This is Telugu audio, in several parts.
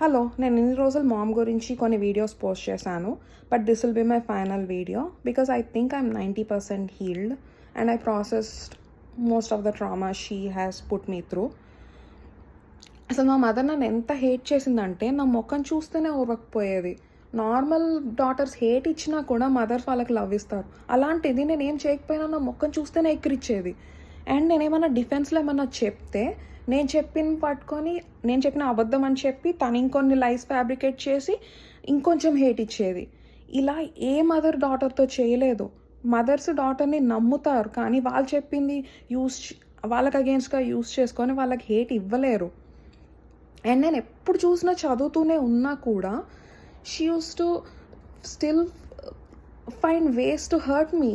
హలో, నేను ఇన్ని రోజులు మామ్ గురించి కొన్ని వీడియోస్ పోస్ట్ చేశాను. But this will be my final video because I think I'm 90% healed and I processed most of the trauma she has put me through. అసలు మా మదర్ నన్ను ఎంత హేట్ చేసిందంటే నా ముఖం చూస్తేనే ఓర్వకపోయేది. నార్మల్ డాటర్స్ హేట్ ఇచ్చినా కూడా మదర్స్ వాళ్ళకి లవ్ ఇస్తారు. అలాంటిది నేను ఏం చేయకపోయినా నా ముఖం చూస్తేనే ఎక్కిరిచ్చేది. అండ్ నేనేమన్నా డిఫెన్స్లో ఏమన్నా చెప్తే నేను చెప్పిన అబద్ధం అని చెప్పి తను ఇంకొన్ని లైస్ ఫ్యాబ్రికేట్ చేసి ఇంకొంచెం హేట్ ఇచ్చేది. ఇలా ఏ మదర్ డాటర్తో చేయలేదు. మదర్స్ డాటర్ని నమ్ముతారు కానీ వాళ్ళు చెప్పింది వాళ్ళకి అగేన్స్ట్గా యూస్ చేసుకొని వాళ్ళకి హేట్ ఇవ్వలేరు. అండ్ నేను ఎప్పుడు చూసినా చదువుతూనే ఉన్నా కూడా she use to still find ways to hurt me.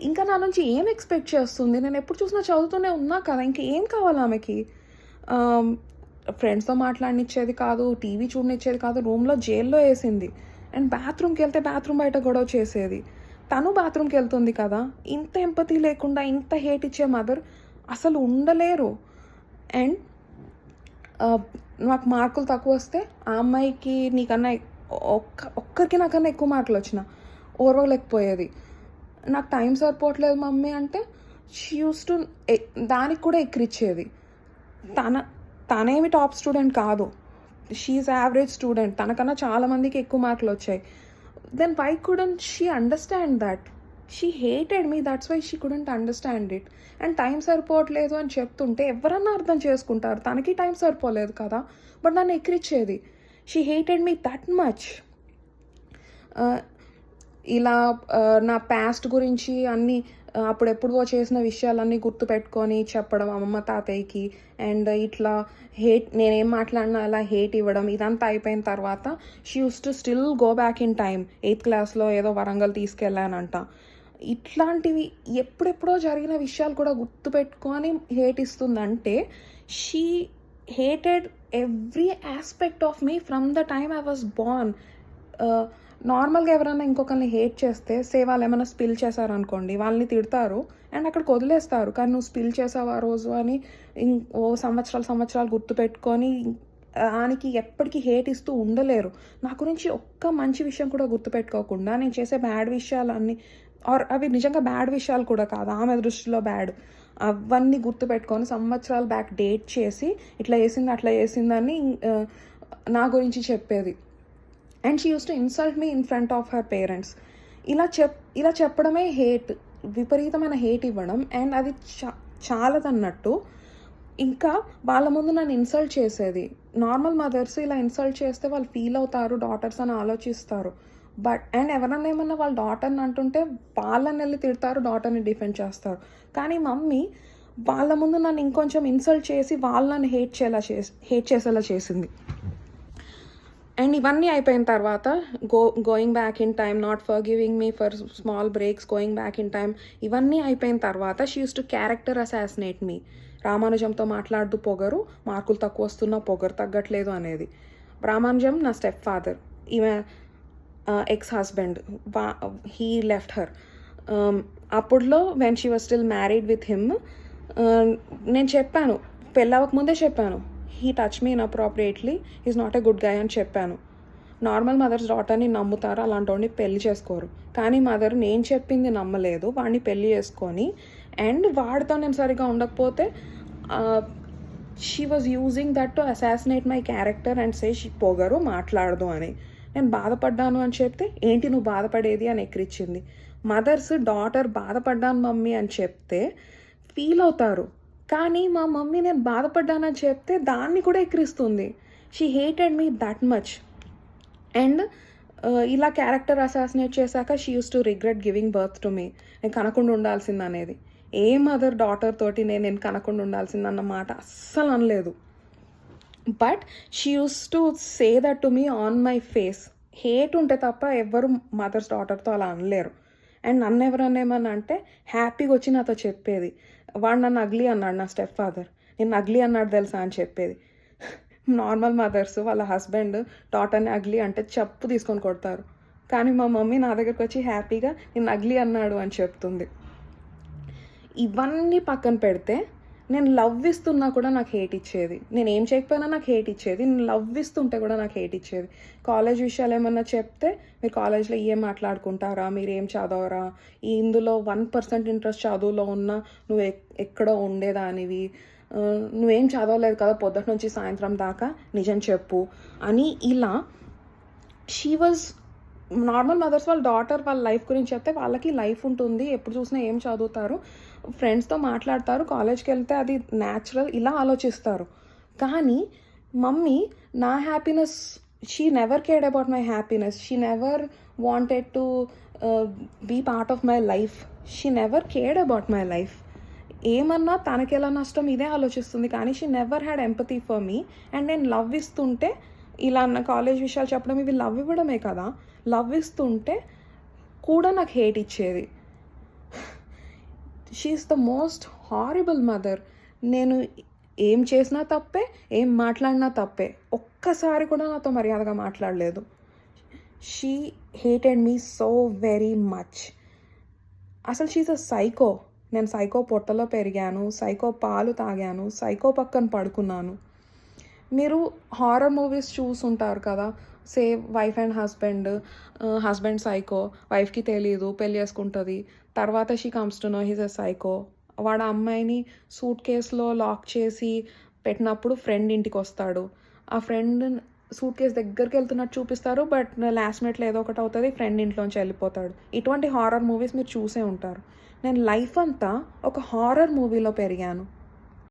ఇంకా నా నుంచి ఏం ఎక్స్పెక్ట్ చేస్తుంది? నేను ఎప్పుడు చూసినా చదువుతూనే ఉన్నా కదా, ఇంకా ఏం కావాలి ఆమెకి? ఫ్రెండ్స్తో మాట్లాడనిచ్చేది కాదు, టీవీ చూడనిచ్చేది కాదు, రూమ్లో జైల్లో వేసింది. అండ్ బాత్రూమ్కి వెళ్తే బాత్రూమ్ బయట గొడవ చేసేది. తను బాత్రూమ్కి వెళ్తుంది కదా, ఇంత ఎంపతి లేకుండా ఇంత హేట్ ఇచ్చే మదర్ అసలు ఉండలేరు. అండ్ నాకు మార్కులు తక్కువ వస్తే ఆ అమ్మాయికి నీకన్నా ఒక్కరికి నాకన్నా ఎక్కువ మార్కులు వచ్చిన ఓర్వలేకపోయేది. నాకు టైం సరిపోవట్లేదు మమ్మీ అంటే షీ యూస్ టు దానికి కూడా ఎక్కిరిచ్చేది. తనేమి టాప్ స్టూడెంట్ కాదు, షీఈస్ యావరేజ్ స్టూడెంట్. తనకన్నా చాలామందికి ఎక్కువ మార్కులు వచ్చాయి. Then why couldn't she understand that? She hated me, that's why she couldn't understand it. And time సరిపోవట్లేదు అని చెప్తుంటే ఎవరన్నా అర్థం చేసుకుంటారు, తనకి టైం సరిపోలేదు కదా, బట్ నన్ను ఎక్కిరిచ్చేది. She hated me that much. ఇలా నా పాస్ట్ గురించి అన్నీ అప్పుడెప్పుడో చేసిన విషయాలన్నీ గుర్తుపెట్టుకొని చెప్పడం అమ్మమ్మ తాతయ్యకి. అండ్ ఇట్లా నేనేం మాట్లాడినా అలా హేట్ ఇవ్వడం, ఇదంతా అయిపోయిన తర్వాత she use to still go back in time. 8th క్లాస్లో ఏదో వరంగల్ తీసుకెళ్ళానంట. ఇట్లాంటివి ఎప్పుడెప్పుడో జరిగిన విషయాలు కూడా గుర్తుపెట్టుకొని హేట్ ఇస్తుందంటే she hated every aspect of me from the time I was born. నార్మల్గా ఎవరైనా ఇంకొకరిని హేట్ చేస్తే వాళ్ళు ఏమైనా స్పిల్ చేశారనుకోండి, వాళ్ళని తిడతారు అండ్ అక్కడికి వదిలేస్తారు. కానీ నువ్వు స్పిల్ చేసావు ఆ రోజు అని సంవత్సరాలు గుర్తుపెట్టుకొని దానికి ఎప్పటికీ హేట్ ఇస్తూ ఉండలేరు. నా గురించి ఒక్క మంచి విషయం కూడా గుర్తుపెట్టుకోకుండా నేను చేసే బ్యాడ్ విషయాలన్నీ, అవి నిజంగా బ్యాడ్ విషయాలు కూడా కాదు, ఆమె దృష్టిలో బ్యాడ్, అవన్నీ గుర్తుపెట్టుకొని సంవత్సరాలు బ్యాక్ డేట్ చేసి ఇట్లా చేసింది అట్లా చేసిందని నా గురించి చెప్పేది. And she use to insult me in front of her parents. ఇలా చెప్పడమే హేట్, విపరీతమైన హేట్ ఇవ్వడం. అండ్ అది చాలదన్నట్టు ఇంకా వాళ్ళ ముందు నన్ను ఇన్సల్ట్ చేసేది. నార్మల్ మదర్స్ ఇలా ఇన్సల్ట్ చేస్తే వాళ్ళు ఫీల్ అవుతారు, డాటర్స్ అని ఆలోచిస్తారు. అండ్ ఎవరన్నా ఏమన్నా వాళ్ళ డాటర్ని అంటుంటే వాళ్ళని వెళ్ళి తిడతారు, డాటర్ని డిఫెండ్ చేస్తారు. కానీ మమ్మీ వాళ్ళ ముందు నన్ను ఇంకొంచెం ఇన్సల్ట్ చేసి వాళ్ళని హేట్ చేసేలా చేసింది. అండ్ ఇవన్నీ అయిపోయిన తర్వాత going back in time, not for giving me for small breaks, going back in time, ఇవన్నీ అయిపోయిన తర్వాత she use to character assassinate me. రామానుజంతో మాట్లాడుతూ పొగరు, మార్కులు తక్కువ వస్తున్నా పొగరు తగ్గట్లేదు అనేది. రామానుజం నా స్టెప్ ఫాదర్, ఈమె ex husband, he left her. అప్పుడులో when she was still married with him, నేను చెప్పాను, పెళ్ళవకముందే చెప్పాను, he touch me inappropriately, is not a good guy అని చెప్పాను. నార్మల్ మదర్స్ డాటర్ని నమ్ముతారు, అలాంటి వాడిని పెళ్లి చేసుకోరు. కానీ మదర్ నేను చెప్పింది నమ్మలేదు, వాడిని పెళ్లి చేసుకొని అండ్ వాడితో నేను సరిగా ఉండకపోతే she was using that to assassinate my character and say she పొగరు మాట్లాడదు అని. నేను బాధపడ్డాను అని చెప్తే ఏంటి నువ్వు బాధపడేది అని ఎక్కిరిచ్చింది. మదర్స్ డాటర్ బాధపడ్డాను మమ్మీ అని చెప్తే ఫీల్ అవుతారు, కానీ మా మమ్మీ నేను బాధపడ్డానని చెప్తే దాన్ని కూడా ఎక్కిరిస్తుంది. She hated me that much. And ఇలా క్యారెక్టర్ అసాసినేట్ చేశాక she use to regret giving birth to me. నేను కనకుండా ఉండాల్సింది అనేది, ఏ మదర్ డాటర్ తోటి నేను కనకుండా ఉండాల్సింది అన్న మాట అస్సలు అనలేదు. But she use to say that to me on my face. Hate ఉంటే తప్ప ఎవ్వరు మదర్స్ డాటర్తో అలా అనలేరు. అండ్ నన్ను ఎవరన్నా ఏమన్నా అంటే హ్యాపీగా వచ్చి నాతో చెప్పేది, వాడు నన్ను అగ్లీ అన్నాడు నా స్టెప్ ఫాదర్, నేను అగ్లీ అన్నాడు తెలుసా అని చెప్పేది. నార్మల్ మదర్స్ వాళ్ళ హస్బెండ్ డాటర్ని అగ్లీ అంటే చెప్పు తీసుకొని కొడతారు, కానీ మా మమ్మీ నా దగ్గరకు వచ్చి హ్యాపీగా నేను అగ్లీ అన్నాడు అని చెప్తుంది. ఇవన్నీ పక్కన పెడితే నేను లవ్ ఇస్తున్నా కూడా నాకు హేట్ ఇచ్చేది. నేనేం చేయకపోయినా నాకు హేట్ ఇచ్చేది. నేను లవ్ ఇస్తుంటే కూడా నాకు హేట్ ఇచ్చేది. కాలేజ్ విషయాలు ఏమన్నా చెప్తే, "మీరు కాలేజ్‌లో ఏం మాట్లాడుకుంటారా? మీరేం చదవరా? ఇందులో 1% ఇంట్రెస్ట్ చదువులో ఉన్నా నువ్వు ఎక్కడో ఉండేదానివి. నువ్వేం చదవలేదు కదా పొద్దుట నుంచి సాయంత్రం దాకా నిజం చెప్పు" అని ఇలా షీ వాజ్ నార్మల్ మదర్స్ వాళ్ళ డాటర్ వాళ్ళ లైఫ్ గురించి చెప్తే వాళ్ళకి లైఫ్ ఉంటుంది. ఎప్పుడు చూసినా ఏం చదువుతారు, ఫ్రెండ్స్‌తో మాట్లాడతారు, కాలేజ్‌కెళ్తే అది న్యాచురల్ ఇలా ఆలోచిస్తారు. కానీ మమ్మీ నా happiness she never cared about my happiness. She never wanted to be part of my life. She never cared about my life. ఏమన్నా తనకెలా నష్టం ఇదే ఆలోచిస్తుంది. కానీ she never had empathy for me. And నేను లవ్ ఇస్తుంటే ఇలా నా కాలేజ్ విషయాలు చెప్పడం ఇవి లవ్ ఇవ్వడమే కదా! లవ్ ఇస్తుంటే కూడా నాకు హేట్ ఇచ్చేది. She is the most horrible mother. నేను ఏం చేసినా తప్పే, ఏం మాట్లాడినా తప్పే. ఒక్కసారి కూడా నాతో మర్యాదగా మాట్లాడలేదు. She hated me so very much. అసలు షీ ఈస్ అ సైకో. నేను సైకో పొట్టలో పెరిగాను, సైకో పాలు తాగాను, సైకో పక్కన పడుకున్నాను. మీరు హారర్ మూవీస్ చూసుంటారు కదా! సే వైఫ్ అండ్ హస్బెండ్ సైకో, వైఫ్‌కి తెలీదు, పెళ్లి చేసుకుంటది. తర్వాత she comes to know he's a psycho. వాడు ఆ అమ్మాయిని సూట్ కేస్‌లో లాక్ చేసి పెట్టినప్పుడు ఫ్రెండ్ ఇంటికొస్తాడు. ఆ ఫ్రెండ్ సూట్ కేస్ దగ్గరికెళ్తున్నట్టు చూపిస్తారు. బట్ లాస్ట్ మినిట్‌లో ఏదో ఒకటి అవుతది. ఫ్రెండ్ ఇంట్లోంచి వెళ్ళిపోతాడు. ఇటువంటి హారర్ మూవీస్ మీరు చూసే ఉంటారు. నేను లైఫ్ అంతా ఒక హారర్ మూవీలో పెరిగాను.